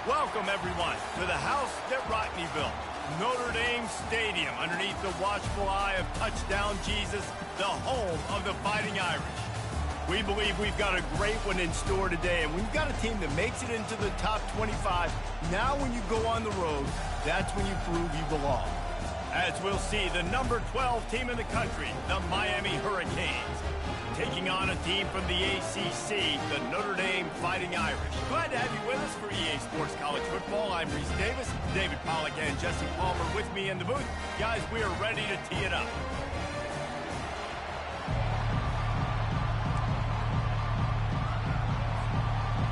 Welcome, everyone, to the house that Rodney built. Notre Dame Stadium, underneath the watchful eye of Touchdown Jesus, the home of the Fighting Irish. We believe we've got a great one in store today, and we've got a team that makes it into the top 25. Now when you go on the road, that's when you prove you belong. As we'll see, the number 12 team in the country, the Miami Hurricanes, taking on a team from the ACC, the Notre Dame Fighting Irish. Glad to have you with us for EA Sports College Football. I'm Reese Davis, David Pollack and Jesse Palmer with me in the booth. Guys, we are ready to tee it up.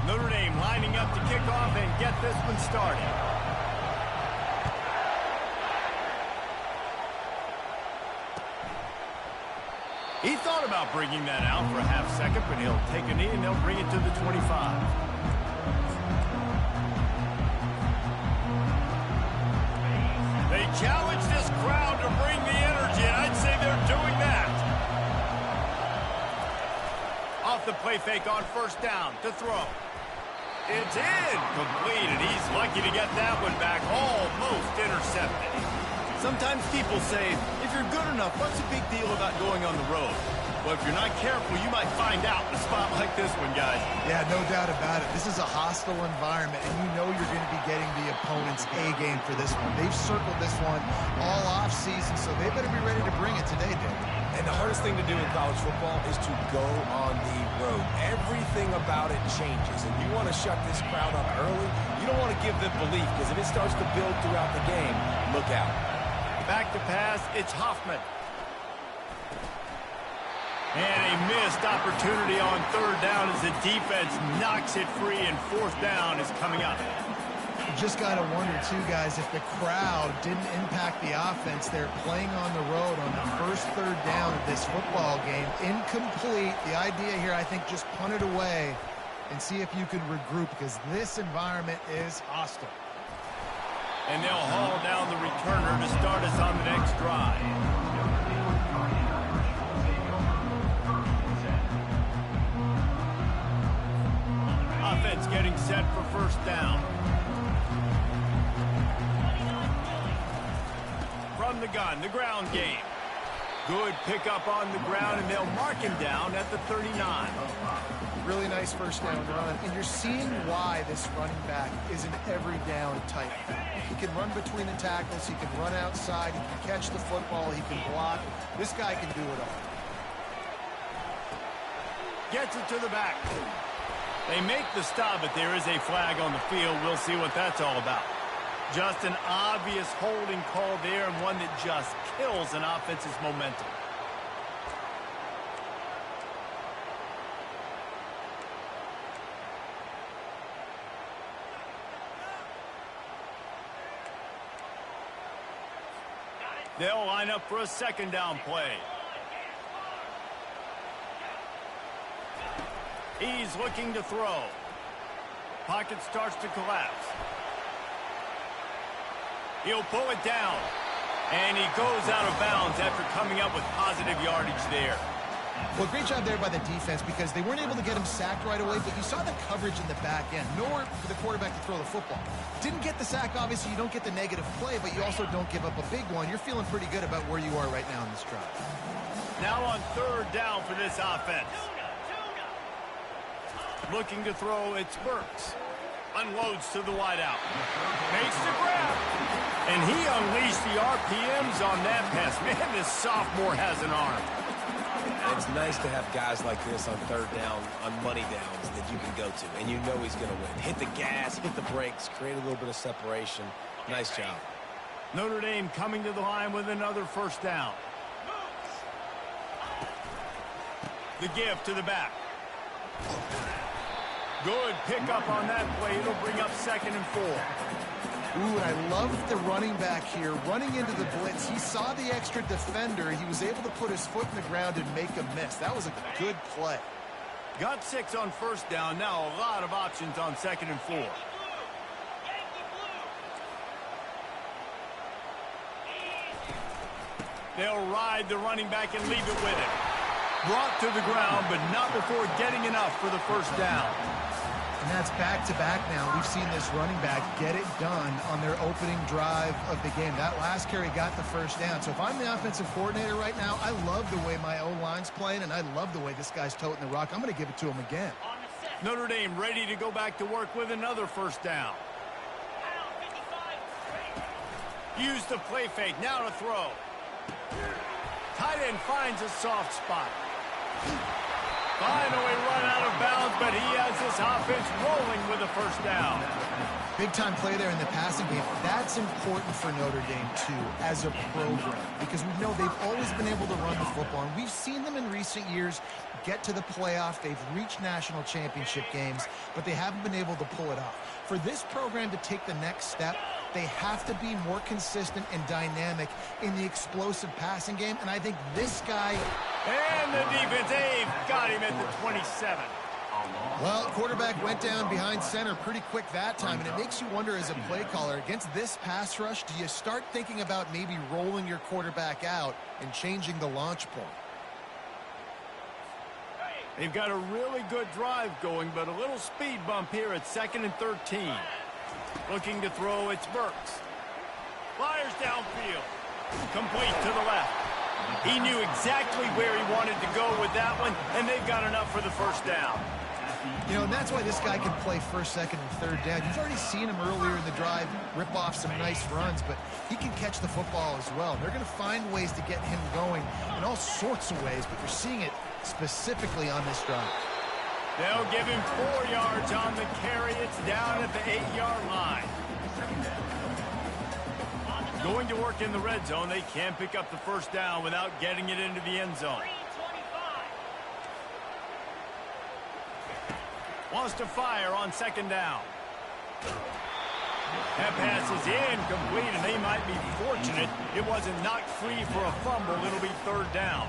Notre Dame lining up to kick off and get this one started. He thought about bringing that out for a half second, but he'll take a knee and they'll bring it to the 25. They challenge this crowd to bring the energy, and I'd say they're doing that. Off the play fake on first down to throw. It's in. Complete, and he's lucky to get that one back. Almost intercepted. Sometimes people say, if you're good enough, what's the big deal about going on the road? Well, if you're not careful, you might find out in a spot like this one, guys. Yeah, no doubt about it. This is a hostile environment, and you know you're going to be getting the opponent's A-game for this one. They've circled this one all off-season, so they better be ready to bring it today, Dave. And the hardest thing to do in college football is to go on the road. Everything about it changes, and you want to shut this crowd up early. You don't want to give them belief, because if it starts to build throughout the game, look out. Back to pass, it's Hoffman. And a missed opportunity on third down as the defense knocks it free, and fourth down is coming up. You just got to wonder, too, guys, if the crowd didn't impact the offense. They're playing on the road on the first third down of this football game. Incomplete. The idea here, I think, just punt it away and see if you can regroup, because this environment is hostile. And they'll haul down the returner to start us on the next drive. Offense getting set for first down. From the gun, the ground game. Good pickup on the ground, and they'll mark him down at the 39. Really nice first down run, and you're seeing why this running back is an every down type. He can run between the tackles, he can run outside, he can catch the football, he can block. This guy can do it all. Gets it to the back. They make the stop, but there is a flag on the field. We'll see what that's all about. Just an obvious holding call there, and one that just kills an offense's momentum. They'll line up for a second down play. He's looking to throw. Pocket starts to collapse. He'll pull it down. And he goes out of bounds after coming up with positive yardage there. Well, great job there by the defense, because they weren't able to get him sacked right away, but you saw the coverage in the back end. Nowhere for the quarterback to throw the football. Didn't get the sack, obviously. You don't get the negative play, but you also don't give up a big one. You're feeling pretty good about where you are right now in this drive. Now on third down for this offense. Looking to throw, it's Burks. Unloads to the wideout. Makes the grab. And he unleashed the RPMs on that pass. Man, this sophomore has an arm. It's nice to have guys like this on third down, on money downs that you can go to, and you know he's going to win. Hit the gas, hit the brakes, create a little bit of separation. Nice job. Notre Dame coming to the line with another first down. The give to the back. Good pickup on that play. It'll bring up 2nd and 4. Ooh, and I love the running back here. Running into the blitz, he saw the extra defender. He was able to put his foot in the ground and make a miss. That was a good play. Got 6 on first down. Now a lot of options on 2nd and 4. They'll ride the running back and leave it with him. Brought to the ground, but not before getting enough for the first down. And that's back-to-back now. We've seen this running back get it done on their opening drive of the game. That last carry got the first down. So if I'm the offensive coordinator right now, I love the way my O-line's playing, and I love the way this guy's toting the rock. I'm going to give it to him again. Notre Dame ready to go back to work with another first down. Use the play fake. Now to throw. Tight end finds a soft spot. Finally run out of bounds, but he has this offense rolling with a first down. Big-time play there in the passing game. That's important for Notre Dame, too, as a program, because we know they've always been able to run the football, and we've seen them in recent years get to the playoff. They've reached national championship games, but they haven't been able to pull it off. For this program to take the next step, they have to be more consistent and dynamic in the explosive passing game, and I think this guy... And the defense, Abe, got him at the 27. Well, quarterback went down behind center pretty quick that time, and it makes you wonder as a play caller, against this pass rush, do you start thinking about maybe rolling your quarterback out and changing the launch point? They've got a really good drive going, but a little speed bump here at 2nd and 13. Looking to throw, it's Burks. Fires downfield. Complete to the left. He knew exactly where he wanted to go with that one, and they've got enough for the first down. You know, and that's why this guy can play first, second, and third down. You've already seen him earlier in the drive rip off some nice runs, but he can catch the football as well. They're going to find ways to get him going in all sorts of ways, but you're seeing it specifically on this drive. They'll give him 4 yards on the carry. It's down at the 8-yard line. Going to work in the red zone. They can't pick up the first down without getting it into the end zone. Wants to fire on 2nd down. That pass is incomplete, and they might be fortunate it wasn't knocked free for a fumble. It'll be 3rd down.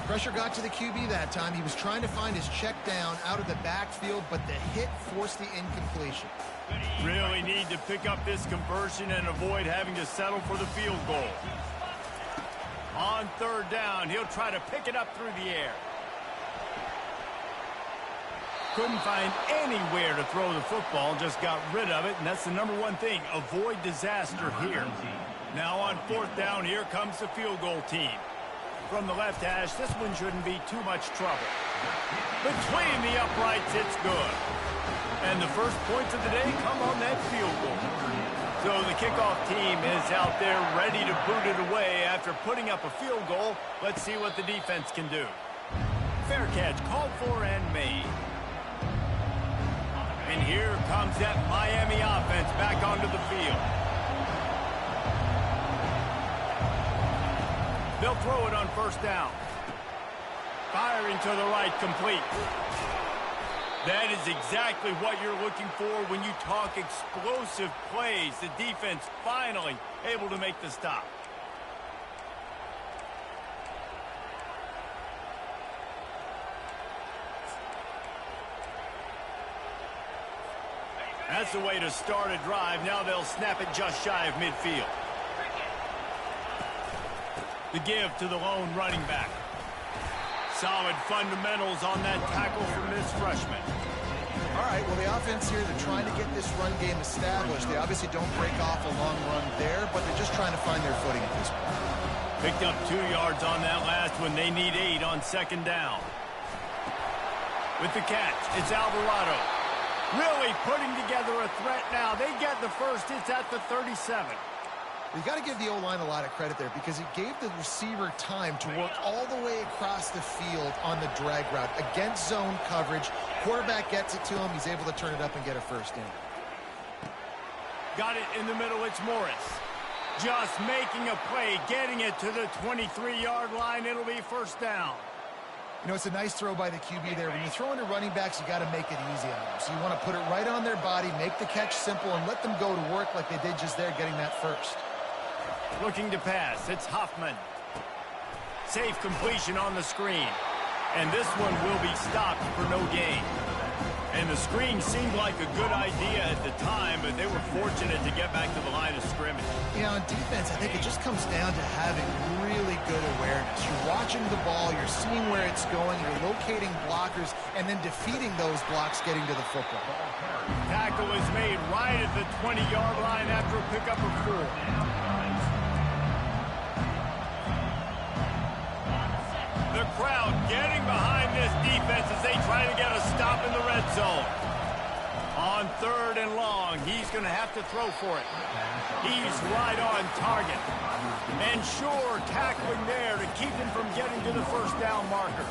Pressure got to the QB that time. He was trying to find his check down out of the backfield, but the hit forced the incompletion. Really need to pick up this conversion and avoid having to settle for the field goal. On 3rd down, he'll try to pick it up through the air. Couldn't find anywhere to throw the football, just got rid of it, and that's the #1 thing. Avoid disaster here. Now on 4th down, here comes the field goal team. From the left hash, this one shouldn't be too much trouble. Between the uprights, it's good. And the first points of the day come on that field goal. So the kickoff team is out there ready to boot it away after putting up a field goal. Let's see what the defense can do. Fair catch called for and made. And here comes that Miami offense back onto the field. They'll throw it on 1st down. Firing to the right, complete. That is exactly what you're looking for when you talk explosive plays. The defense finally able to make the stop. That's the way to start a drive. Now they'll snap it just shy of midfield. The give to the lone running back. Solid fundamentals on that tackle from this freshman. All right, well, the offense here, they're trying to get this run game established. They obviously don't break off a long run there, but they're just trying to find their footing at this point. Picked up 2 yards on that last one. They need 8 on 2nd down. With the catch, it's Alvarado. Really putting together a threat now. They get the first. It's at the 37. You got to give the O-line a lot of credit there because it gave the receiver time to work all the way across the field on the drag route against zone coverage. Quarterback gets it to him. He's able to turn it up and get a first down. Got it in the middle. It's Morris. Just making a play, getting it to the 23-yard line. It'll be 1st down. You know, it's a nice throw by the QB there. When you throw into running backs, you got to make it easy on them. So you want to put it right on their body, make the catch simple, and let them go to work like they did just there, getting that first. Looking to pass. It's Hoffman. Safe completion on the screen. And this one will be stopped for no gain. And the screen seemed like a good idea at the time, but they were fortunate to get back to the line of scrimmage. Yeah, on defense, I think it just comes down to having really good awareness. You're watching the ball, you're seeing where it's going, you're locating blockers, and then defeating those blocks getting to the football. Tackle is made right at the 20-yard line after a pickup of 4. The crowd getting behind this defense as they try to get a stop in the red zone. On 3rd and long, he's going to have to throw for it. He's right on target. And sure, tackling there to keep him from getting to the first down marker.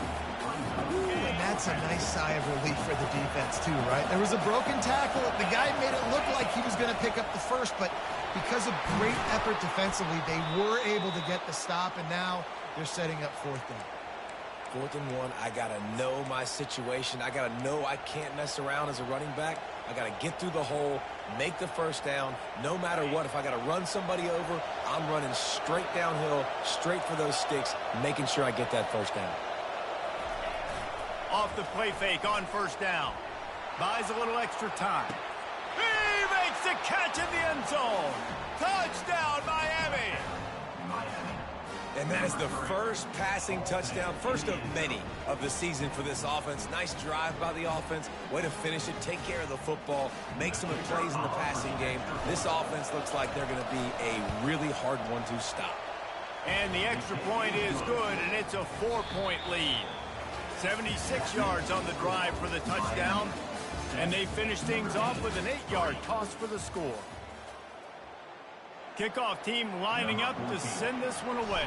And that's a nice sigh of relief for the defense too, right? There was a broken tackle. The guy made it look like he was going to pick up the first, but because of great effort defensively, they were able to get the stop, and now they're setting up 4th down. 4th and 1, I got to know my situation. I got to know I can't mess around as a running back. I got to get through the hole, make the first down, no matter what. If I got to run somebody over, I'm running straight downhill, straight for those sticks, making sure I get that first down. Off the play fake on 1st down. Buys a little extra time. He makes the catch in the end zone. Touchdown, Miami. And that is the first passing touchdown, first of many of the season for this offense. Nice drive by the offense. Way to finish it, take care of the football, make some plays in the passing game. This offense looks like they're going to be a really hard one to stop. And the extra point is good, and it's a 4-point lead. 76 yards on the drive for the touchdown. And they finish things off with an 8-yard toss for the score. Kickoff team lining up to send this one away.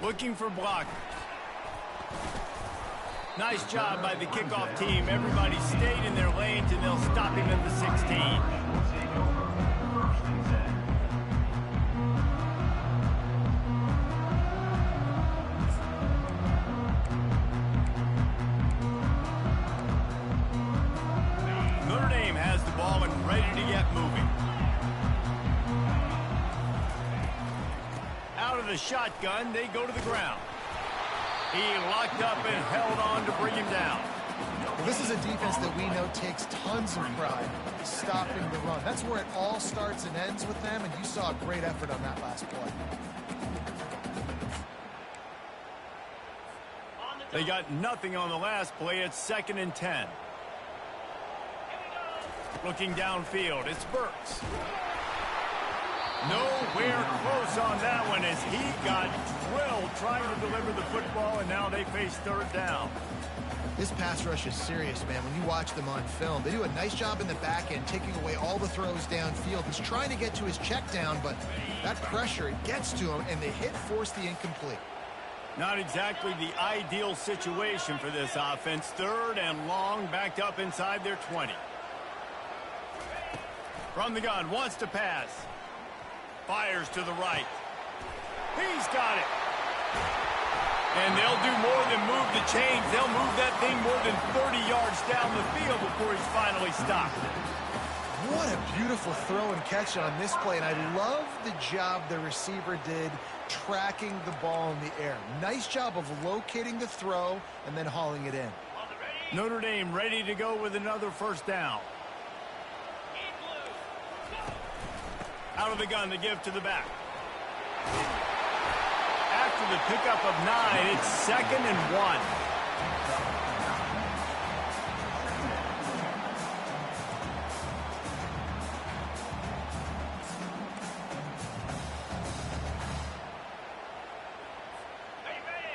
Looking for blockers. Nice job by the kickoff team. Everybody stayed in their lanes, and they'll stop him at the 16. The shotgun, they go to the ground. He locked up and held on to bring him down. Well, this is a defense that we know takes tons of pride stopping the run. That's where it all starts and ends with them, and you saw a great effort on that last play. They got nothing on the last play. It's 2nd and 10. Looking downfield, it's Burks. Nowhere close on that one as he got drilled trying to deliver the football, and now they face 3rd down. This pass rush is serious, man. When you watch them on film, they do a nice job in the back end, taking away all the throws downfield. He's trying to get to his check down, but that pressure, it gets to him, and the hit forced the incomplete. Not exactly the ideal situation for this offense. 3rd and long, backed up inside their 20. From the gun, wants to pass. Fires to the right. He's got it. And they'll do more than move the chains. They'll move that thing more than 30 yards down the field before he's finally stopped. What a beautiful throw and catch on this play. And I love the job the receiver did tracking the ball in the air. Nice job of locating the throw and then hauling it in. Notre Dame ready to go with another 1st down. Out of the gun to give to the back. After the pickup of 9, it's 2nd and 1.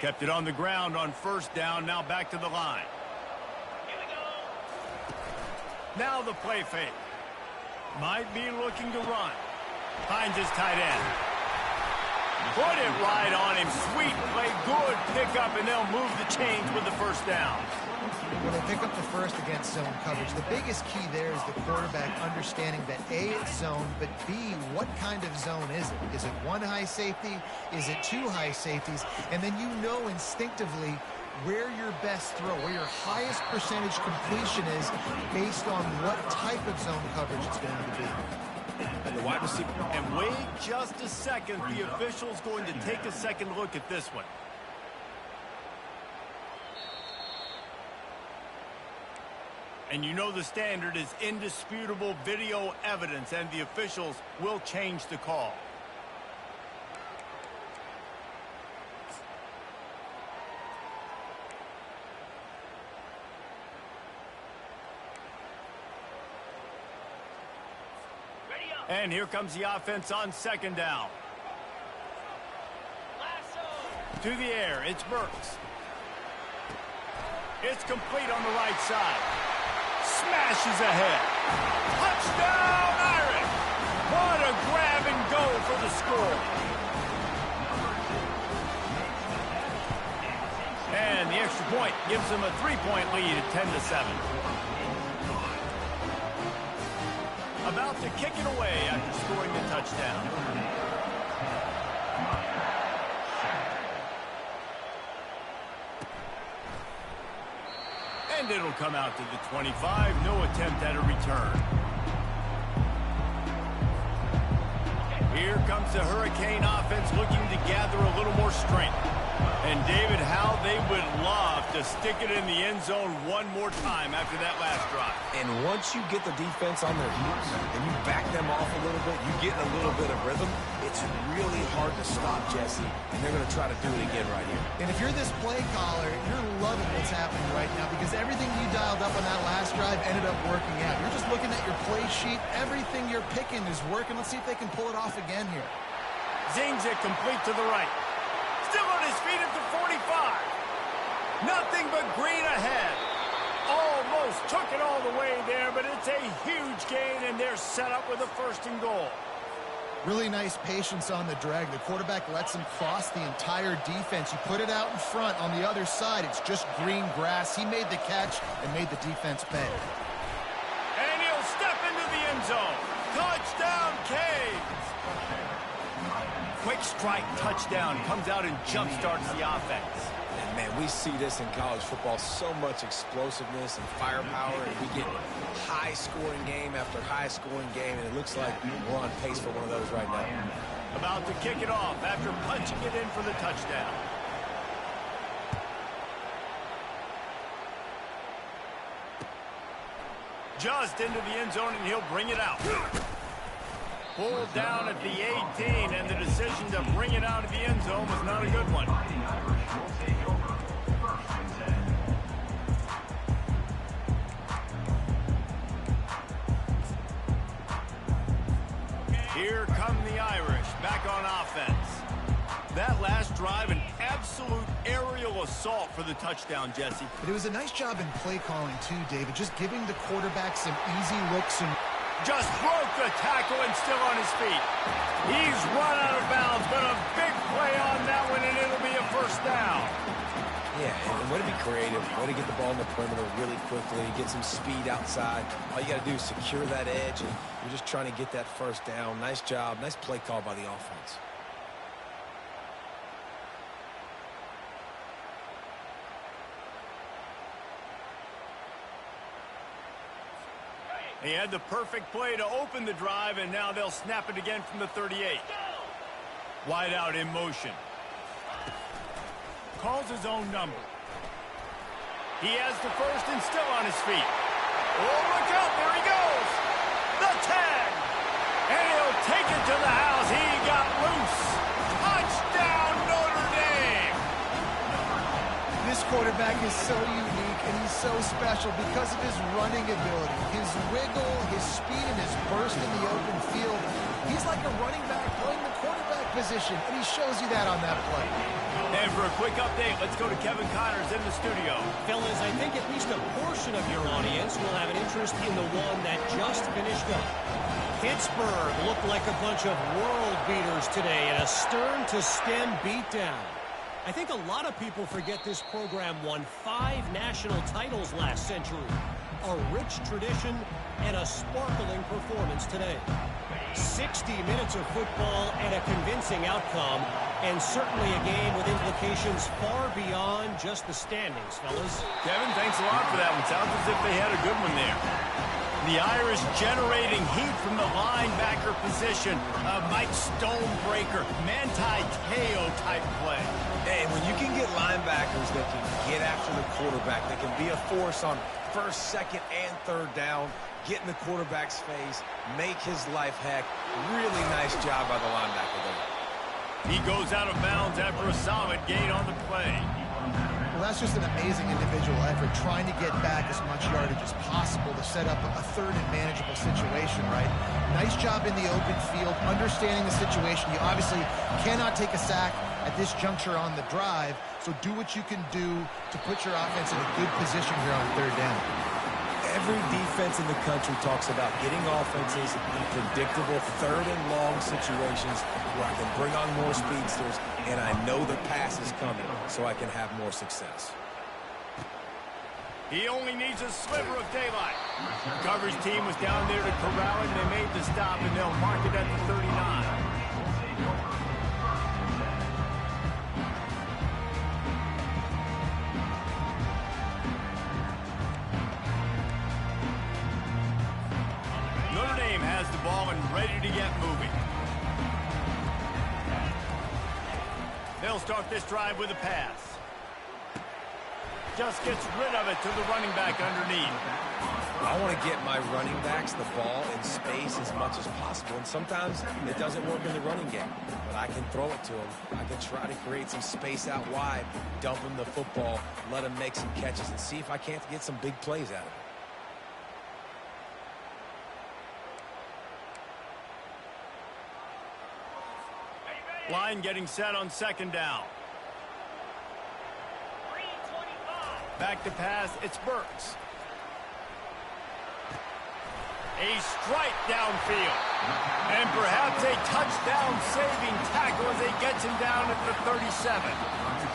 Kept it on the ground on 1st down, now back to the line. Now the play fake. Might be looking to run. Finds his tight end. Put it right on him. Sweet play. Good pickup, and they'll move the chains with the 1st down. When they pick up the first against zone coverage, the biggest key there is the quarterback understanding that A, it's zone, but B, what kind of zone is it? Is it 1 high safety? Is it 2 high safeties? And then you know instinctively where your best throw, where your highest percentage completion is based on what type of zone coverage it's going to be. And the wide receiver. And wait just a second. The official's going to take a second look at this one. And you know the standard is indisputable video evidence, and the officials will change the call. And here comes the offense on second down. To the air, it's Burks. It's complete on the right side. Smashes ahead. Touchdown, Irish! What a grab and go for the score. And the extra point gives them a 3-point lead at 10-7. About to kick it away after scoring the touchdown. And it'll come out to the 25. No attempt at a return. Here comes the Hurricane offense looking to gather a little more strength. And David, how they would love to stick it in the end zone one more time after that last drive. And once you get the defense on their heels and you back them off a little bit, you get a little bit of rhythm, it's really hard to stop, Jesse. And they're going to try to do it again right here. And if you're this play caller, you're loving what's happening right now because everything you dialed up on that last drive ended up working out. You're just looking at your play sheet. Everything you're picking is working. Let's see if they can pull it off again here. Zings it complete to the right. Still on his feet at the 45. Nothing but green ahead. Almost took it all the way there, but it's a huge gain, and they're set up with a 1st and goal. Really nice patience on the drag. The quarterback lets him cross the entire defense. You put it out in front on the other side. It's just green grass. He made the catch and made the defense pay. And he'll step into the end zone. Touchdown, Canes. Quick strike touchdown comes out and jump-starts the offense. And, man, we see this in college football, so much explosiveness and firepower, and we get high-scoring game after high-scoring game, and it looks like we're on pace for one of those right now. About to kick it off after punching it in for the touchdown. Just into the end zone, and he'll bring it out. Pulled down at the 18, and the decision to bring it out of the end zone was not a good one. Here come the Irish, back on offense. That last drive, an absolute aerial assault for the touchdown, Jesse. But it was a nice job in play calling, too, David, just giving the quarterback some easy looks and just broke the tackle and still on his feet. He's run out of bounds, but a big play on that one, and it'll be a 1st down. Yeah, and way to be creative, way to get the ball in the perimeter really quickly, get some speed outside. All you got to do is secure that edge, and you're just trying to get that 1st down. Nice job, nice play call by the offense. He had the perfect play to open the drive, and now they'll snap it again from the 38. Wide out in motion. Calls his own number. He has the 1st and still on his feet. Oh, look out, there he goes. The 10. And he'll take it to the house. He got loose. Touchdown, Notre Dame. This quarterback is so unique, and he's so special because of his running ability, his wiggle, his speed, and his burst in the open field. He's like a running back playing the quarterback position, and he shows you that on that play. And for a quick update, let's go to Kevin Connors in the studio. Fellas, I think at least a portion of your audience will have an interest in the one that just finished up. Pittsburgh looked like a bunch of world beaters today in a stern-to-stem beatdown. I think a lot of people forget this program won 5 national titles last century. A rich tradition and a sparkling performance today. 60 minutes of football and a convincing outcome, and certainly a game with implications far beyond just the standings, fellas. Kevin, thanks a lot for that one. Sounds as if they had a good one there. The Irish generating heat from the linebacker position. Mike Stonebreaker, Manti Te'o type play. Hey, when you can get linebackers that can get after the quarterback, that can be a force on first, second, and third down, get in the quarterback's face, make his life heck. Really nice job by the linebacker there. He goes out of bounds after a solid gain on the play. Well, that's just an amazing individual effort, trying to get back as much yardage as possible to set up a third and manageable situation, right? Nice job in the open field, understanding the situation. You obviously cannot take a sack at this juncture on the drive, so do what you can do to put your offense in a good position here on third down. Every defense in the country talks about getting offenses in predictable third and long situations where I can bring on more speedsters and I know the pass is coming so I can have more success. He only needs a sliver of daylight. The coverage team was down there to corral him. They made the stop, and they'll mark it at the 39. Notre Dame has the ball and ready to get moving. They'll start this drive with a pass. Just gets rid of it to the running back underneath. I want to get my running backs the ball in space as much as possible, and sometimes it doesn't work in the running game, but I can throw it to them. I can try to create some space out wide, dump them the football, let them make some catches, and see if I can't get some big plays out of it. Line getting set on second down. Back to pass, it's Burks. A strike downfield. And perhaps a touchdown-saving tackle as he gets him down at the 37.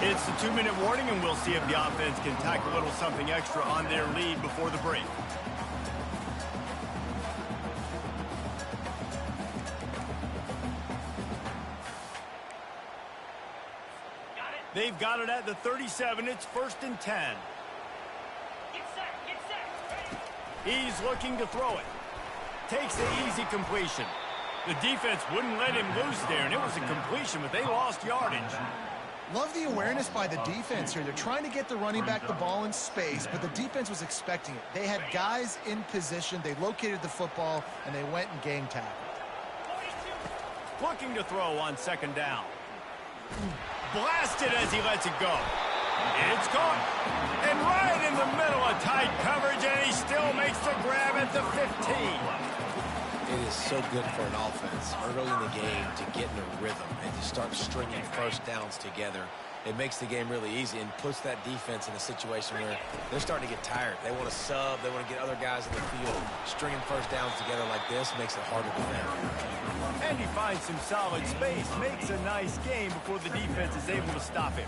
It's the 2-minute warning, and we'll see if the offense can tack a little something extra on their lead before the break. They've got it at the 37. It's 1st and 10. He's looking to throw it. Takes the easy completion. The defense wouldn't let him loose there, and it was a completion, but they lost yardage. Love the awareness by the defense here. They're trying to get the running back the ball in space, but the defense was expecting it. They had guys in position. They located the football, and they went and game tackled. Looking to throw on second down. Blasted as he lets it go. It's caught. And right in the middle of tight coverage, and he still makes the grab at the 15. It is so good for an offense early in the game to get in a rhythm and to start stringing first downs together. It makes the game really easy and puts that defense in a situation where they're starting to get tired. They want to sub. They want to get other guys in the field. Stringing first downs together like this makes it harder to defend. And he finds some solid space, makes a nice game before the defense is able to stop him.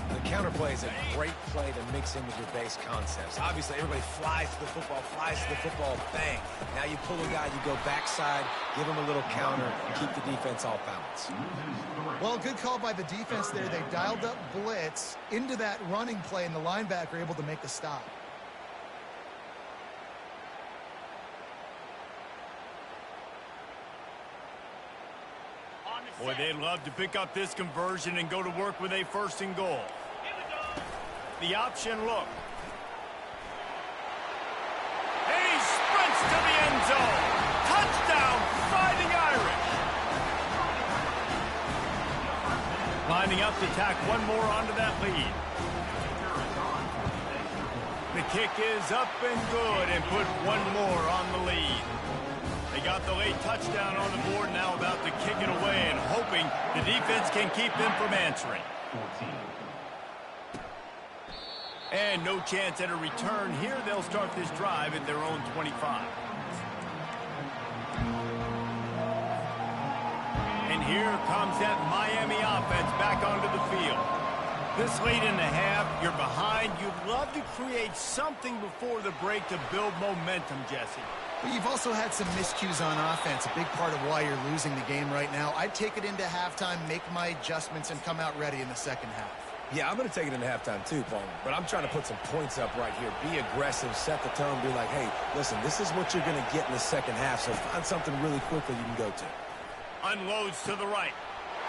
The counterplay is a great play to mix in with your base concepts. Obviously, everybody flies to the football, bang. Now you pull a guy, you go backside, give him a little counter, keep the defense off balance. Well, good call by the defense there. They dialed up blitz into that running play, and the linebacker able to make the stop. Boy, they'd love to pick up this conversion and go to work with a 1st and goal. The option look. And he sprints to the end zone. Touchdown, Fighting Irish. Lining up to tack one more onto that lead. The kick is up and good and put one more on the lead. They got the late touchdown on the board, now about to kick it away and hoping the defense can keep them from answering. And no chance at a return here. They'll start this drive at their own 25. And here comes that Miami offense back onto the field. This late in the half, you're behind. You'd love to create something before the break to build momentum, Jesse. But you've also had some miscues on offense, a big part of why you're losing the game right now. I'd take it into halftime, make my adjustments, and come out ready in the second half. Yeah, I'm going to take it into halftime too, Paul. But I'm trying to put some points up right here. Be aggressive, set the tone, be like, hey, listen, this is what you're going to get in the second half, so find something really quickly you can go to. Unloads to the right.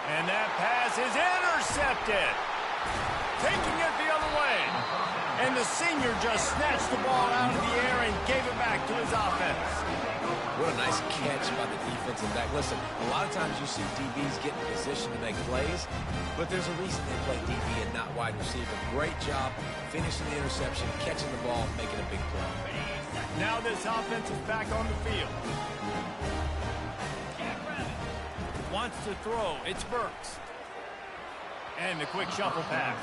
And that pass is intercepted. Taking it the other way. And the senior just snatched the ball out of the air and gave it back to his offense. What a nice catch by the defensive back. Listen, a lot of times you see DBs get in position to make plays, but there's a reason they play DB and not wide receiver. Great job finishing the interception, catching the ball, making a big play. Now this offense is back on the field. Wants to throw. It's Burks. And the quick shuffle pass.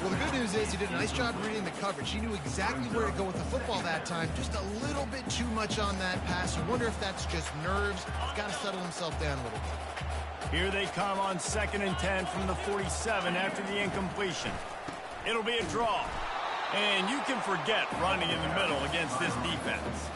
Well, the good news is he did a nice job reading the coverage. He knew exactly where to go with the football that time. Just a little bit too much on that pass. You wonder if that's just nerves. He's got to settle himself down a little bit. Here they come on 2nd and 10 from the 47 after the incompletion. It'll be a draw. And you can forget running in the middle against this defense.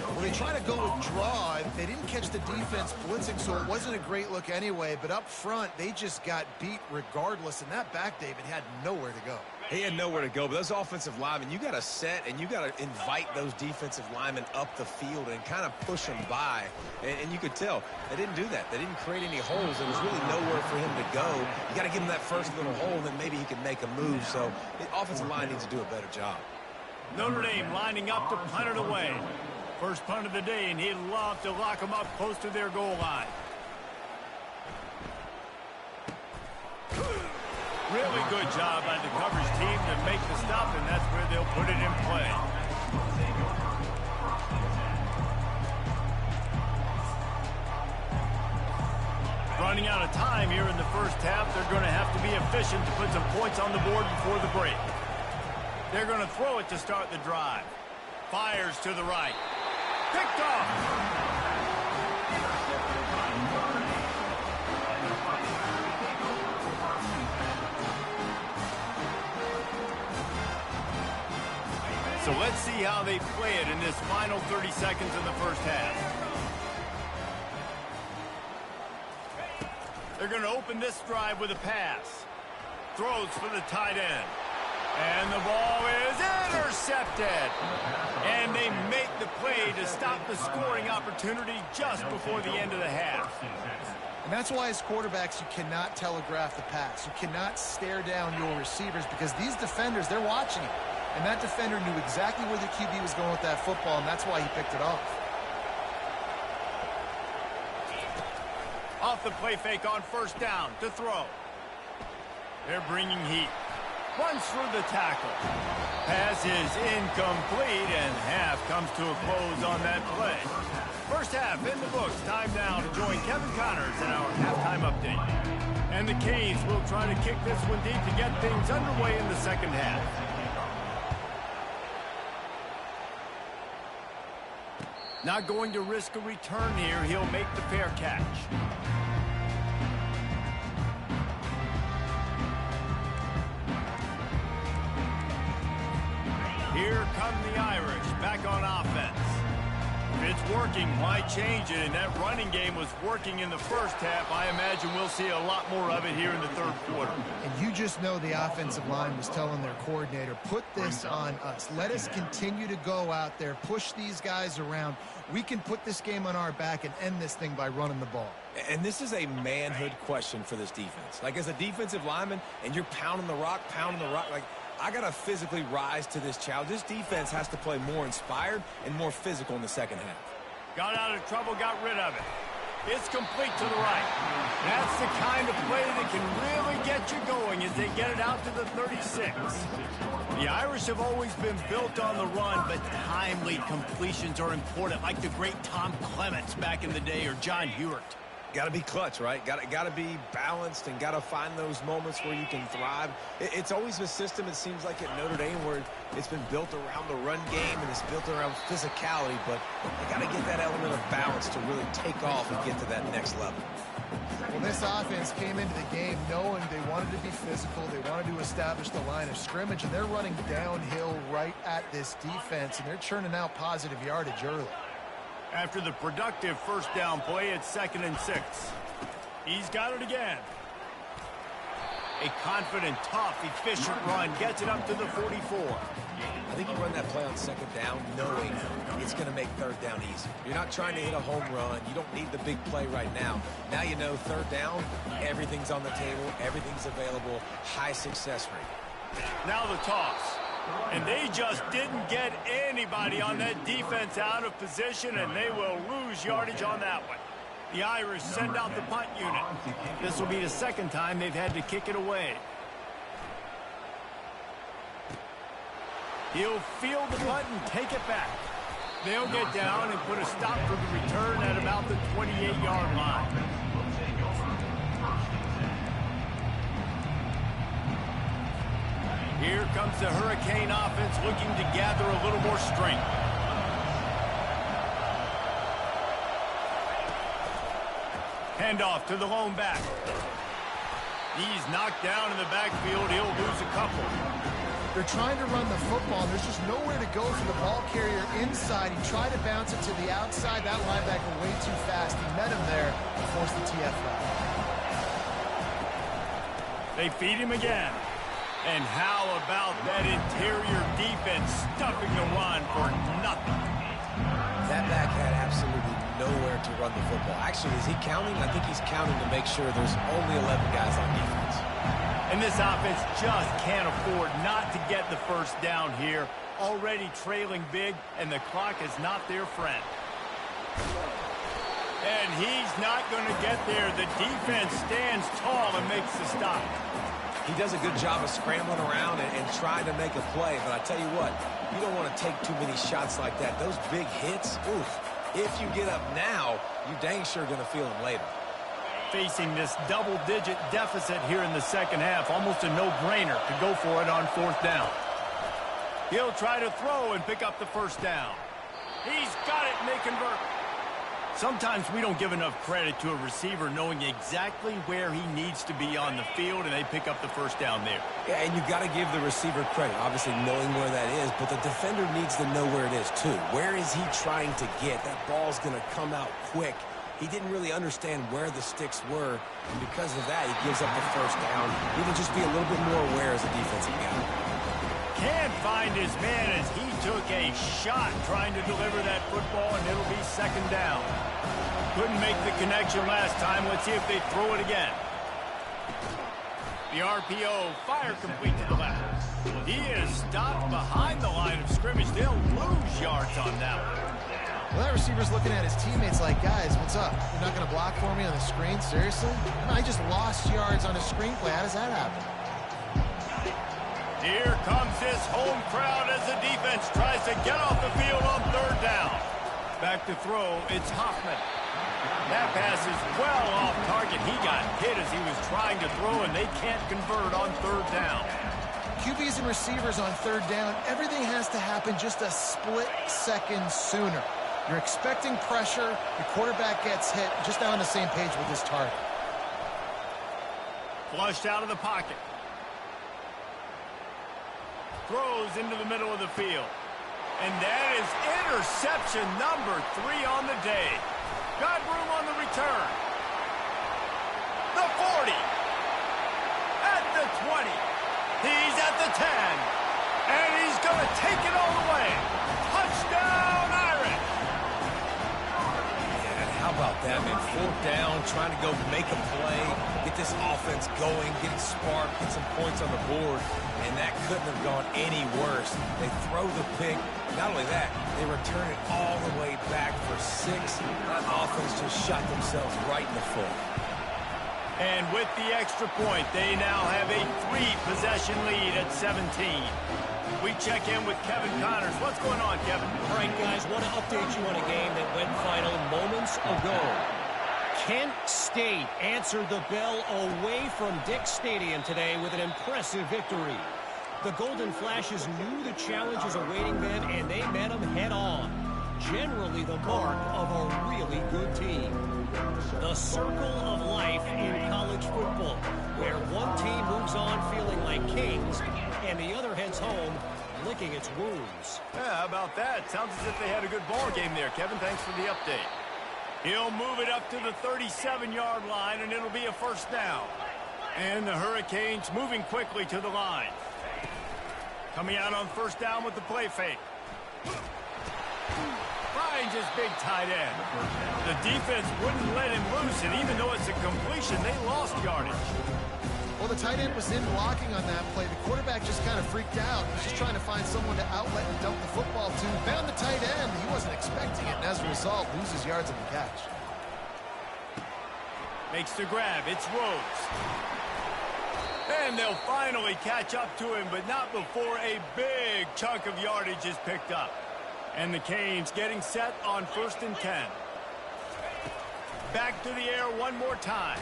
Well, they try to go with draw. They didn't catch the defense blitzing, so it wasn't a great look anyway. But up front, they just got beat regardless. And that back, David, had nowhere to go. He had nowhere to go, but those offensive linemen, you got to set and you got to invite those defensive linemen up the field and kind of push them by. And you could tell they didn't do that. They didn't create any holes. There was really nowhere for him to go. You got to give him that first little hole, and then maybe he can make a move. So the offensive line needs to do a better job. Notre Dame lining up to punt it away. First punt of the day, and he'd love to lock them up close to their goal line. Really good job by the coverage team to make the stop, and that's where they'll put it in play. Running out of time here in the first half, they're going to have to be efficient to put some points on the board before the break. They're going to throw it to start the drive. Fires to the right. Picked off. So let's see how they play it in this final 30 seconds in the first half. They're going to open this drive with a pass. Throws for the tight end. And the ball is intercepted. And they make the play to stop the scoring opportunity just before the end of the half. And that's why as quarterbacks, you cannot telegraph the pass. You cannot stare down your receivers because these defenders, they're watching it. And that defender knew exactly where the QB was going with that football, and that's why he picked it off. Off the play fake on first down to throw. They're bringing heat. Runs through the tackle. Pass is incomplete, and half comes to a close on that play. First half in the books. Time now to join Kevin Connors in our halftime update. And the Canes will try to kick this one deep to get things underway in the second half. Not going to risk a return here. He'll make the fair catch. Here come the Irish back on offense. If it's working, why change it? And that running game was working in the first half. I imagine we'll see a lot more of it here in the third quarter. And you just know the offensive line was telling their coordinator, put this on us. Let us continue to go out there, push these guys around. We can put this game on our back and end this thing by running the ball. And this is a manhood question for this defense. Like, as a defensive lineman, and you're pounding the rock, like, I got to physically rise to this challenge. This defense has to play more inspired and more physical in the second half. Got out of trouble, got rid of it. It's complete to the right. That's the kind of play that can really get you going as they get it out to the 36. The Irish have always been built on the run, but timely completions are important, like the great Tom Clements back in the day or John Hewart. Got to be clutch, right? Got to be balanced and got to find those moments where you can thrive. It's always a system, it seems like, at Notre Dame where it's been built around the run game and it's built around physicality, but they got to get that element of balance to really take off and get to that next level. Well, this offense came into the game knowing they wanted to be physical. They wanted to establish the line of scrimmage, and they're running downhill right at this defense, and they're churning out positive yardage early. After the productive first down play, it's 2nd and 6. He's got it again. A confident, tough, efficient run gets it up to the 44. I think you run that play on second down knowing it's going to make third down easy. You're not trying to hit a home run. You don't need the big play right now. Now you know third down, everything's on the table, everything's available, high success rate. Now the toss. And they just didn't get anybody on that defense out of position, and they will lose yardage on that one. The Irish send out the punt unit. This will be the second time they've had to kick it away. He'll field the punt and take it back. They'll get down and put a stop for the return at about the 28-yard line. Here comes the Hurricane offense looking to gather a little more strength. Handoff to the lone back. He's knocked down in the backfield. He'll lose a couple. They're trying to run the football. There's just nowhere to go for the ball carrier inside. He tried to bounce it to the outside. That linebacker way too fast. He met him there and forced the TFL. They feed him again. And how about that interior defense stuffing the run for nothing? That back had absolutely nowhere to run the football. Actually, is he counting? I think he's counting to make sure there's only 11 guys on defense. And this offense just can't afford not to get the first down here. Already trailing big, and the clock is not their friend. And he's not going to get there. The defense stands tall and makes the stop. He does a good job of scrambling around and trying to make a play, but I tell you what, you don't want to take too many shots like that. Those big hits, oof. If you get up now, you dang sure going to feel them later. Facing this double-digit deficit here in the second half, almost a no-brainer to go for it on fourth down. He'll try to throw and pick up the first down. He's got it, and they convert. Sometimes we don't give enough credit to a receiver knowing exactly where he needs to be on the field, and they pick up the first down there. Yeah, and you've got to give the receiver credit, obviously knowing where that is, but the defender needs to know where it is too. Where is he trying to get? That ball's going to come out quick. He didn't really understand where the sticks were, and because of that, he gives up the first down. He can just be a little bit more aware as a defensive guy. Can't find his man as he took a shot trying to deliver that football, and it'll be second down. Couldn't make the connection last time. Let's see if they throw it again. The RPO, fire complete to the left. He is stopped behind the line of scrimmage. They'll lose yards on that one. Well, that receiver's looking at his teammates like, guys, what's up? You're not going to block for me on the screen? Seriously? I just lost yards on a screenplay. How does that happen? Here comes this home crowd as the defense tries to get off the field on third down. Back to throw, it's Hoffman. That pass is well off target. He got hit as he was trying to throw, and they can't convert on third down. QBs and receivers on third down, everything has to happen just a split second sooner. You're expecting pressure, the quarterback gets hit, just not on the same page with his target. Flushed out of the pocket. Throws into the middle of the field. And that is interception number 3 on the day. Got room on the return. The 40. At the 20. He's at the 10. And he's going to take it all the way. Touchdown, Irish. Yeah, how about that, man? Fourth down, trying to go make a play, get this offense going, get it sparked, get some points on the board. And that couldn't have gone any worse. They throw the pick. Not only that, they return it all the way back for 6. That offense just shot themselves right in the foot. And with the extra point, they now have a 3-possession lead at 17. We check in with Kevin Connors. What's going on, Kevin? All right, guys, want to update you on a game that went final moments ago. Kent State answered the bell away from Dick Stadium today with an impressive victory. The Golden Flashes knew the challenges awaiting them, and they met them head-on. Generally the mark of a really good team. The circle of life in college football, where one team moves on feeling like kings, and the other heads home licking its wounds. Yeah, how about that? Sounds as if they had a good ball game there, Kevin. Thanks for the update. He'll move it up to the 37-yard line, and it'll be a first down. And the Hurricanes moving quickly to the line. Coming out on first down with the play fake. Finds his big tight end. The defense wouldn't let him loose, and even though it's a completion, they lost yardage. Well, the tight end was in blocking on that play. The quarterback just kind of freaked out. He was just trying to find someone to outlet and dump the football to. Found the tight end. He wasn't expecting it, and as a result, loses yards on the catch. Makes the grab. It's Rhodes. And they'll finally catch up to him, but not before a big chunk of yardage is picked up. And the Canes getting set on 1st and 10. Back to the air one more time.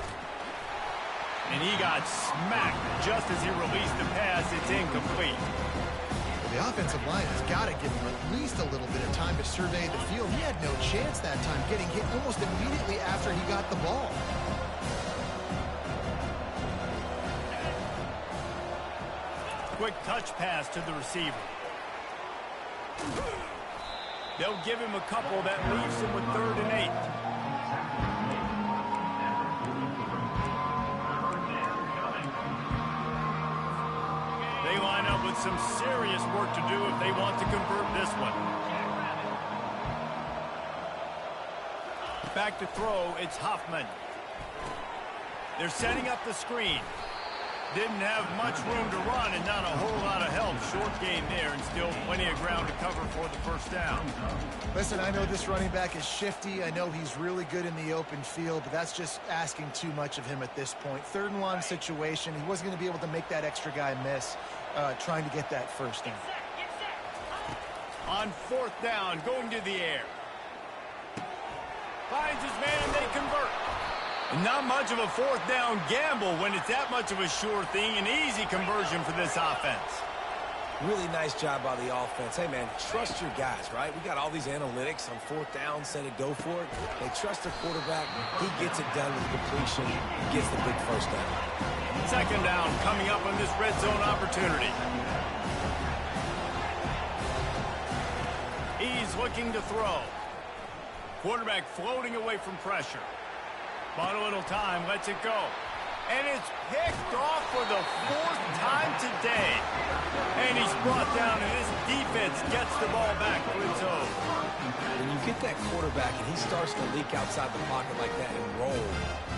And he got smacked just as he released the pass. It's incomplete. Well, the offensive line has got to give him at least a little bit of time to survey the field. He had no chance that time, getting hit almost immediately after he got the ball. Quick touch pass to the receiver. They'll give him a couple that leaves him with 3rd and 8. They line up with some serious work to do if they want to convert this one. Back to throw, it's Hoffman. They're setting up the screen. Didn't have much room to run and not a whole lot of help. Short gain there and still plenty of ground to cover for the first down. Listen, I know this running back is shifty. I know he's really good in the open field, but that's just asking too much of him at this point. 3rd and 1 situation. He wasn't going to be able to make that extra guy miss trying to get that first down. On 4th down, going to the air. Finds his man and they convert. Not much of a 4th down gamble when it's that much of a sure thing. An easy conversion for this offense. Really nice job by the offense. Hey, man, trust your guys, right? We got all these analytics on 4th down, said it, go for it. They trust their quarterback. He gets it done with completion, gets the big first down. 2nd down coming up on this red zone opportunity. He's looking to throw. Quarterback floating away from pressure. Bought a little time, lets it go. And it's picked off for the 4th time today. And he's brought down, and this defense gets the ball back for its own. When you get that quarterback and he starts to leak outside the pocket like that and roll,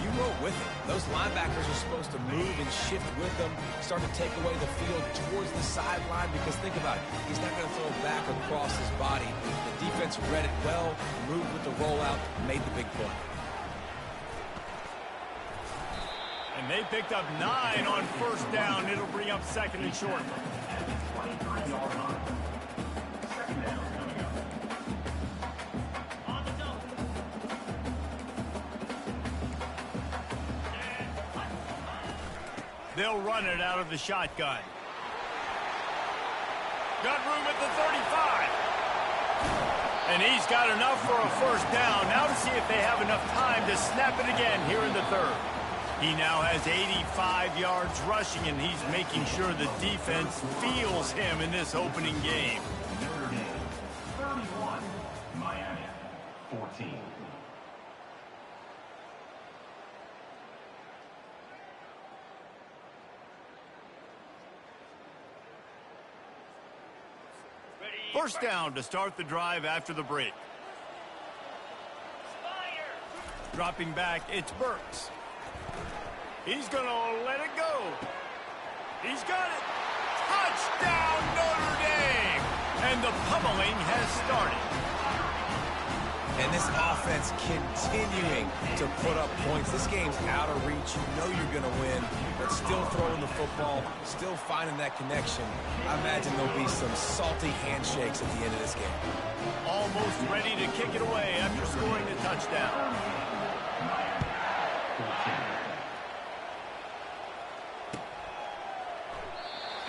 you roll with him. Those linebackers are supposed to move and shift with them, start to take away the field towards the sideline, because think about it, he's not going to throw it back across his body. The defense read it well, moved with the rollout, made the big play. And they picked up 9 on 1st down. It'll bring up 2nd and short. They'll run it out of the shotgun. Got room at the 35. And he's got enough for a 1st down. Now to see if they have enough time to snap it again here in the 3rd. He now has 85 yards rushing, and he's making sure the defense feels him in this opening game. Notre Dame, 31, Miami, 14. First down to start the drive after the break. Dropping back, it's Burks. He's going to let it go. He's got it. Touchdown, Notre Dame! And the pummeling has started. And this offense continuing to put up points. This game's out of reach. You know you're going to win, but still throwing the football, still finding that connection. I imagine there'll be some salty handshakes at the end of this game. Almost ready to kick it away after scoring the touchdown.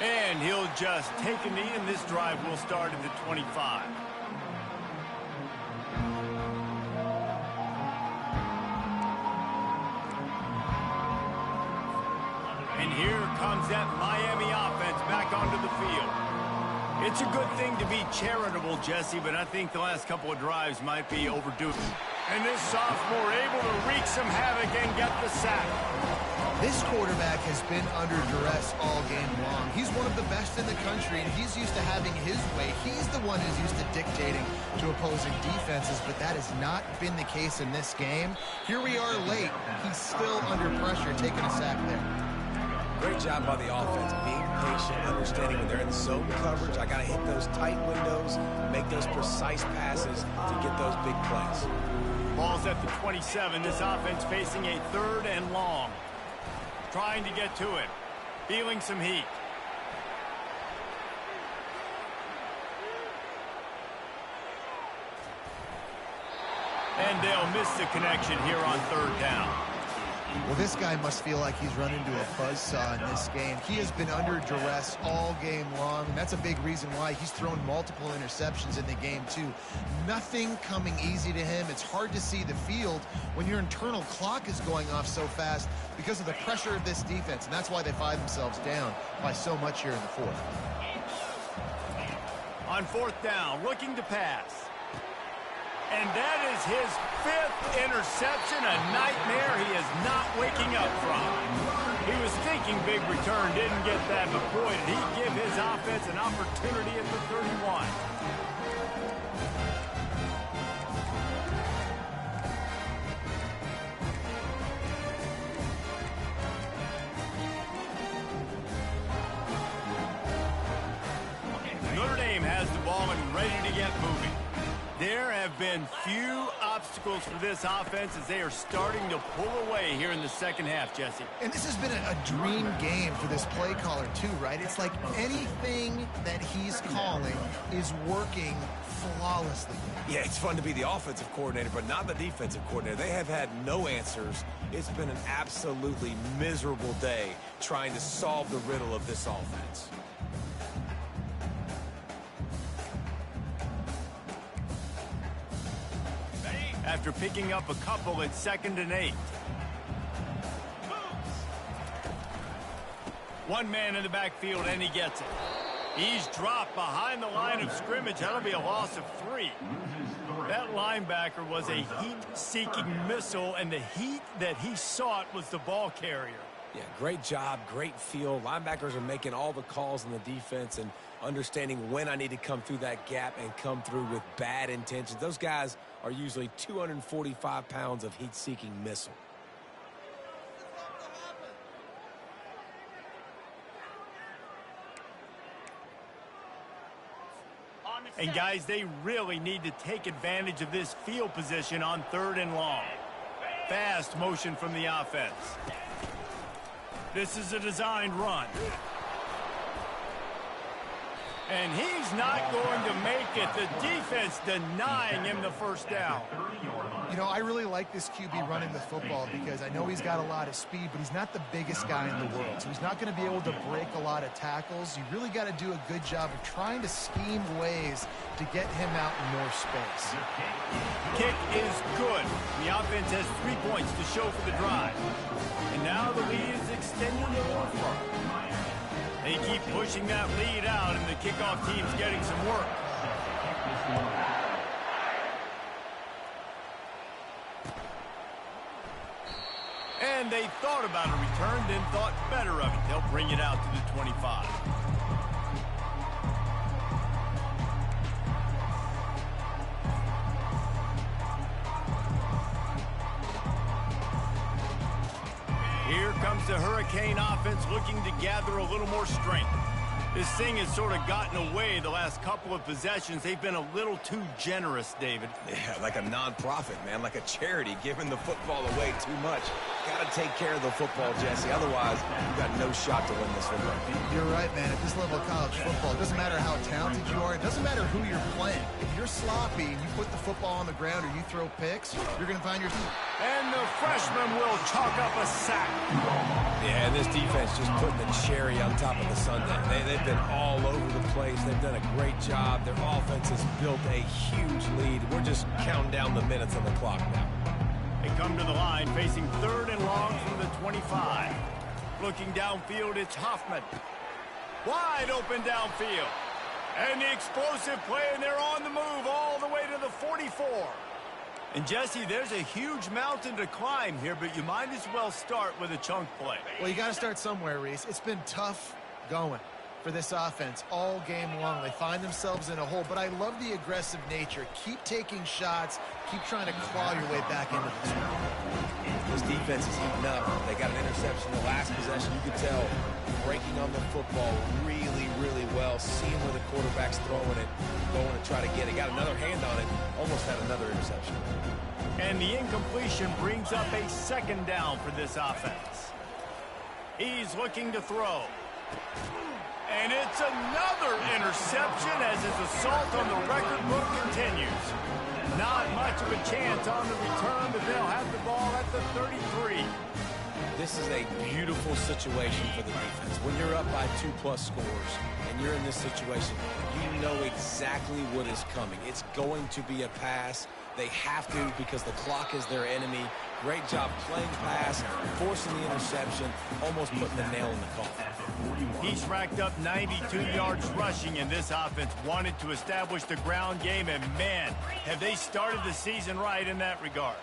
And he'll just take a knee, and this drive will start at the 25. And here comes that Miami offense back onto the field. It's a good thing to be charitable, Jesse, but I think the last couple of drives might be overdue. And this sophomore able to wreak some havoc and get the sack. This quarterback has been under duress all game long. He's one of the best in the country, and he's used to having his way. He's the one who's used to dictating to opposing defenses, but that has not been the case in this game. Here we are late. He's still under pressure, taking a sack there. Great job by the offense, being patient, understanding when they're in zone coverage. I got to hit those tight windows, make those precise passes to get those big plays. Ball's at the 27. This offense facing a 3rd and long. Trying to get to it. Feeling some heat. And they'll miss the connection here on 3rd down. Well, this guy must feel like he's run into a buzzsaw in this game. He has been under duress all game long, and that's a big reason why he's thrown multiple interceptions in the game, too. Nothing coming easy to him. It's hard to see the field when your internal clock is going off so fast because of the pressure of this defense, and that's why they find themselves down by so much here in the 4th. On 4th down, looking to pass. And that is his 5th interception, a nightmare he is not waking up from. He was thinking big return, didn't get that, but boy, did he give his offense an opportunity at the 31. Notre Dame has the ball and ready to get moving. There have been few obstacles for this offense as they are starting to pull away here in the 2nd half, Jesse. And this has been a dream game for this play caller, too, right? It's like anything that he's calling is working flawlessly. Yeah, it's fun to be the offensive coordinator, but not the defensive coordinator. They have had no answers. It's been an absolutely miserable day trying to solve the riddle of this offense. After picking up a couple at 2nd and 8. One man in the backfield, and he gets it. He's dropped behind the line of scrimmage. That'll be a loss of 3. That linebacker was a heat-seeking missile, and the heat that he sought was the ball carrier. Yeah, great job, great feel. Linebackers are making all the calls in the defense and understanding when I need to come through that gap and come through with bad intentions. Those guys are usually 245 pounds of heat-seeking missile. And guys, they really need to take advantage of this field position on 3rd and long. Fast motion from the offense. This is a designed run. And he's not going to make it. The defense denying him the 1st down. You know, I really like this QB running the football because I know he's got a lot of speed, but he's not the biggest guy in the world. So he's not going to be able to break a lot of tackles. You really got to do a good job of trying to scheme ways to get him out in more space. Kick is good. The offense has 3 points to show for the drive. And now the lead is extending a little further. They keep pushing that lead out, and the kickoff team's getting some work. And they thought about a return, then thought better of it. They'll bring it out to the 25. Here comes the Hurricane offense looking to gather a little more strength. This thing has sort of gotten away the last couple of possessions. They've been a little too generous, David. Yeah, like a non-profit, man, like a charity, giving the football away too much. Got to take care of the football, Jesse. Otherwise, you've got no shot to win this football game. You're right, man. At this level of college football, it doesn't matter how talented you are. It doesn't matter who you're playing. If you're sloppy and you put the football on the ground or you throw picks, you're going to find yourself. And the freshman will chalk up a sack. Yeah, and this defense just putting the cherry on top of the sundae. They've been all over the place. They've done a great job. Their offense has built a huge lead. We're just counting down the minutes on the clock now. They come to the line facing 3rd and long from the 25. Looking downfield, it's Hoffman. Wide open downfield. And the explosive play, and they're on the move all the way to the 44. And Jesse, there's a huge mountain to climb here, but you might as well start with a chunk play. Well, you got to start somewhere, Reese. It's been tough going for this offense all game long. They find themselves in a hole, but I love the aggressive nature. Keep taking shots. Keep trying to claw your way back into this one. This defense is heating up. They got an interception in the last possession. You could tell breaking on the football really, really well, seeing where the quarterback's throwing it, going to try to get it. Got another hand on it, almost had another interception. And the incompletion brings up a second down for this offense. He's looking to throw. And it's another interception as his assault on the record book continues. Not much of a chance on the return, but they'll have the ball at the 33. This is a beautiful situation for the defense. When you're up by 2+ scores and you're in this situation, you know exactly what is coming. It's going to be a pass. They have to because the clock is their enemy. Great job playing pass, forcing the interception, almost putting the nail in the coffin. He's racked up 92 yards rushing, and this offense wanted to establish the ground game, and man, have they started the season right in that regard.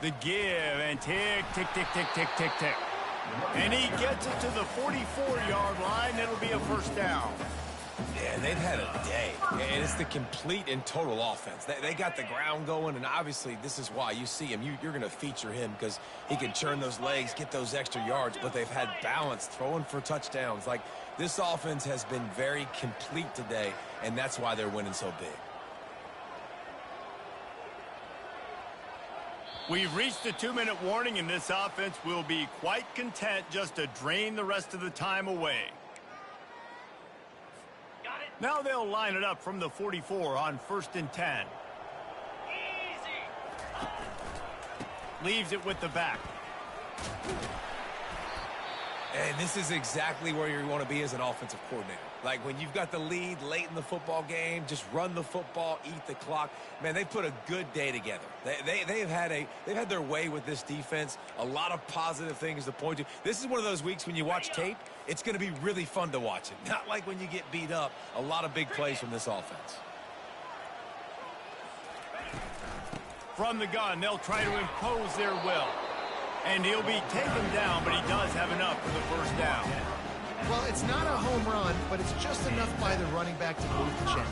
The give, and tick, tick, tick, tick, tick, tick, tick. And he gets it to the 44-yard line. It'll be a first down. Yeah, they've had a day, and it's the complete and total offense. They got the ground going, and obviously this is why you see him. You're going to feature him because he can churn those legs, get those extra yards, but they've had balance, throwing for touchdowns. Like, this offense has been very complete today, and that's why they're winning so big. We've reached the 2-minute warning, and this offense will be quite content just to drain the rest of the time away. Now they'll line it up from the 44 on 1st and 10. Easy. Leaves it with the back. And this is exactly where you want to be as an offensive coordinator. Like, when you've got the lead late in the football game, just run the football, eat the clock. Man, they put a good day together. They've had their way with this defense. A lot of positive things to point to. This is one of those weeks when you watch tape, it's going to be really fun to watch it. Not like when you get beat up. A lot of big plays from this offense. From the gun, they'll try to impose their will. And he'll be taken down, but he does have enough for the first down. Well, it's not a home run, but it's just enough by the running back to move the chains.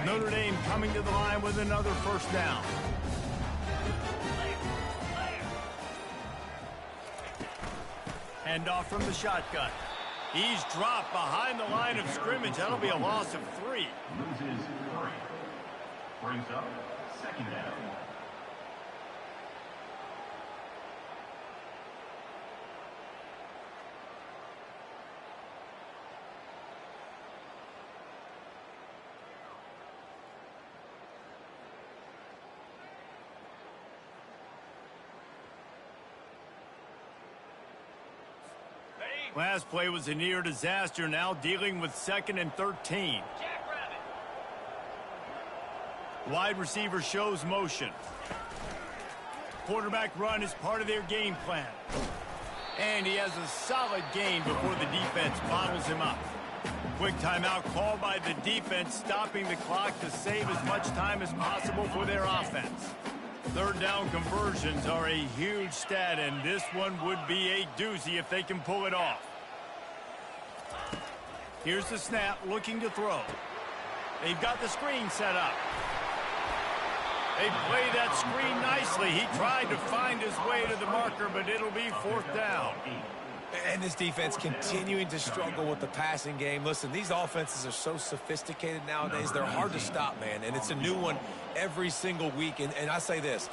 Notre Dame coming to the line with another first down. Handoff from the shotgun. He's dropped behind the line of scrimmage. That'll be a loss of 3. Loses 3. Brings up 2nd down. Last play was a near disaster, now dealing with 2nd and 13. Wide receiver shows motion. Quarterback run is part of their game plan. And he has a solid gain before the defense bottles him up. Quick timeout called by the defense, stopping the clock to save as much time as possible for their offense. 3rd down conversions are a huge stat, and this one would be a doozy if they can pull it off. Here's the snap, looking to throw. They've got the screen set up. They play that screen nicely. He tried to find his way to the marker, but it'll be 4th down. And this defense continuing to struggle with the passing game. Listen, these offenses are so sophisticated nowadays. They're hard to stop, man. And it's a new one every single week. And I say this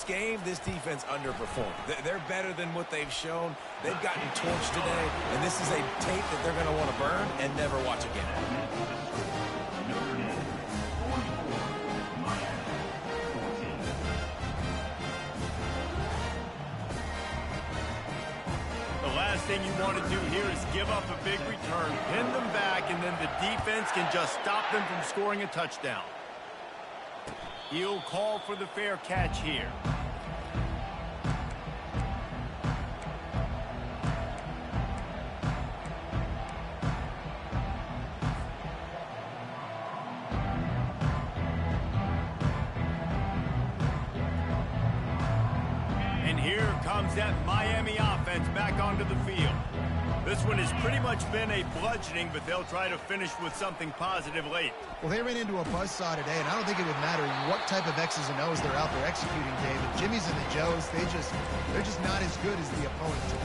game, this defense underperformed. They're better than what they've shown. They've gotten torched today. And this is a tape that they're going to want to burn and never watch again. Thing you want to do here is give up a big return, pin them back, and then the defense can just stop them from scoring a touchdown. He'll call for the fair catch here. Here comes that Miami offense back onto the field. This one has pretty much been a bludgeoning, but they'll try to finish with something positive late. Well, they ran into a buzzsaw today, and I don't think it would matter what type of X's and O's they're out there executing, David. Jimmy's and the Joes, they're just not as good as the opponent.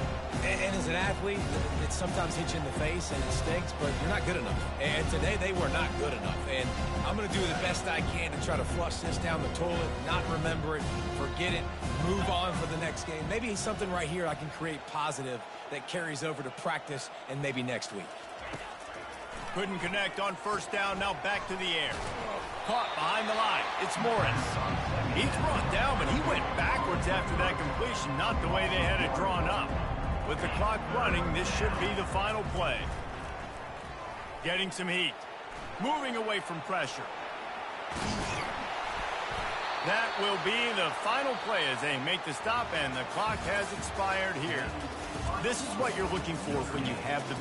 And as an athlete, it sometimes hits you in the face and it stinks, but you're not good enough. And today they were not good enough. And I'm going to do the best I can to try to flush this down the toilet, not remember it, forget it, move on for the next game. Maybe something right here I can create positive that carries over to practice and maybe next week. Couldn't connect on first down, now back to the air. Caught behind the line. It's Morris. He's brought down, but he went backwards after that completion, not the way they had it drawn up. With the clock running, this should be the final play. Getting some heat. Moving away from pressure. That will be the final play as they make the stop, and the clock has expired here. This is what you're looking for when you have the